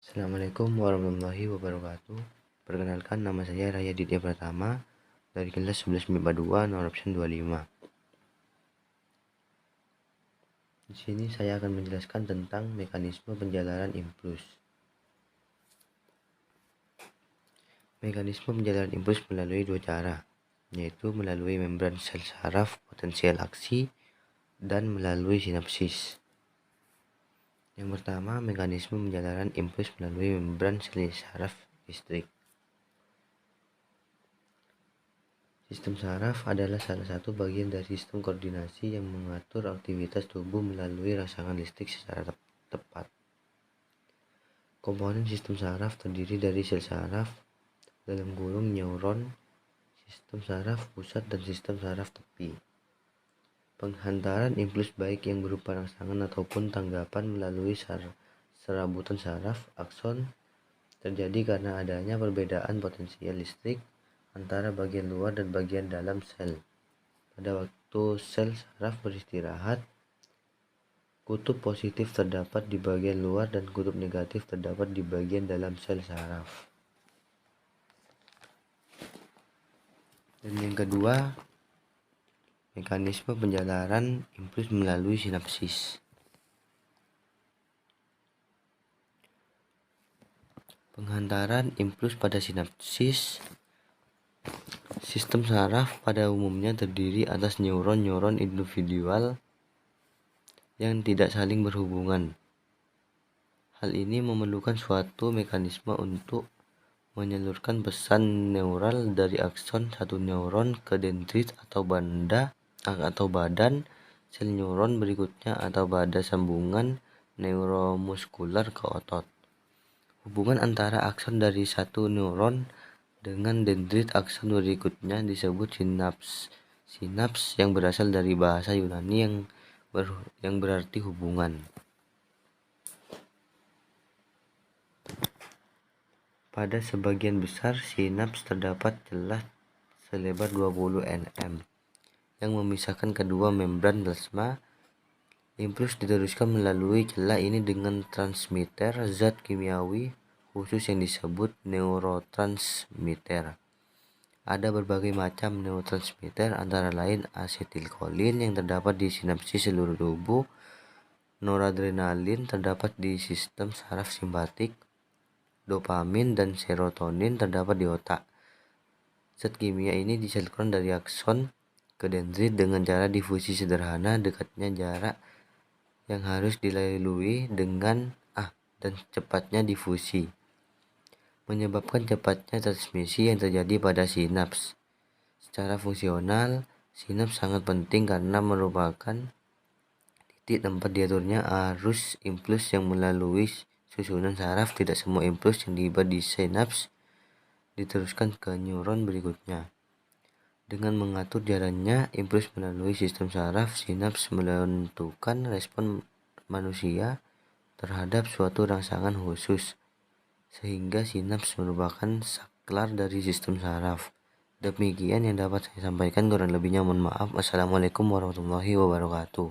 Assalamualaikum warahmatullahi wabarakatuh. Perkenalkan, nama saya Raya Ditya Pratama dari kelas 11 MIPA 2 nomor absen 25. Di sini saya akan menjelaskan tentang mekanisme penjalaran impuls. Mekanisme penjalaran impuls melalui dua cara, yaitu melalui membran sel saraf potensial aksi dan melalui sinapsis. Yang pertama, mekanisme penjalaran impuls melalui membran sel saraf listrik. Sistem saraf adalah salah satu bagian dari sistem koordinasi yang mengatur aktivitas tubuh melalui rangsangan listrik secara tepat. Komponen sistem saraf terdiri dari sel saraf (neuron), sistem saraf pusat, dan sistem saraf tepi. Penghantaran impuls baik yang berupa rangsangan ataupun tanggapan melalui serabutan saraf akson terjadi karena adanya perbedaan potensial listrik antara bagian luar dan bagian dalam sel. Pada waktu sel saraf beristirahat, kutub positif terdapat di bagian luar dan kutub negatif terdapat di bagian dalam sel saraf. Dan yang kedua, mekanisme penjalaran impuls melalui sinapsis. Penghantaran impuls pada sinapsis. Sistem saraf pada umumnya terdiri atas neuron-neuron individual yang tidak saling berhubungan. Hal ini memerlukan suatu mekanisme untuk menyalurkan pesan neural dari akson satu neuron ke dendrit atau badan sel neuron berikutnya atau pada sambungan neuromuskular ke otot. Hubungan antara akson dari satu neuron dengan dendrit akson berikutnya disebut sinaps. Sinaps yang berasal dari bahasa Yunani yang berarti hubungan. Pada sebagian besar sinaps terdapat celah selebar 20 nm yang memisahkan kedua membran plasma. Impuls diteruskan melalui celah ini dengan transmitter zat kimiawi khusus yang disebut neurotransmitter. Ada berbagai macam neurotransmitter, antara lain asetilkolin yang terdapat di sinapsis seluruh tubuh, noradrenalin terdapat di sistem saraf simpatik, dopamin dan serotonin terdapat di otak. Zat kimia ini disalurkan dari akson ke dendrit dengan cara difusi sederhana. Dekatnya jarak yang harus dilalui dan cepatnya difusi menyebabkan cepatnya transmisi yang terjadi pada sinaps. Secara fungsional, sinaps sangat penting karena merupakan titik tempat diaturnya arus impuls yang melalui susunan saraf. Tidak semua impuls yang tiba di sinaps diteruskan ke neuron berikutnya. Dengan mengatur jalannya impuls melalui sistem saraf, sinaps menentukan respon manusia terhadap suatu rangsangan khusus, sehingga sinaps merupakan saklar dari sistem saraf. Demikian yang dapat saya sampaikan, kurang lebihnya mohon maaf. Assalamualaikum warahmatullahi wabarakatuh.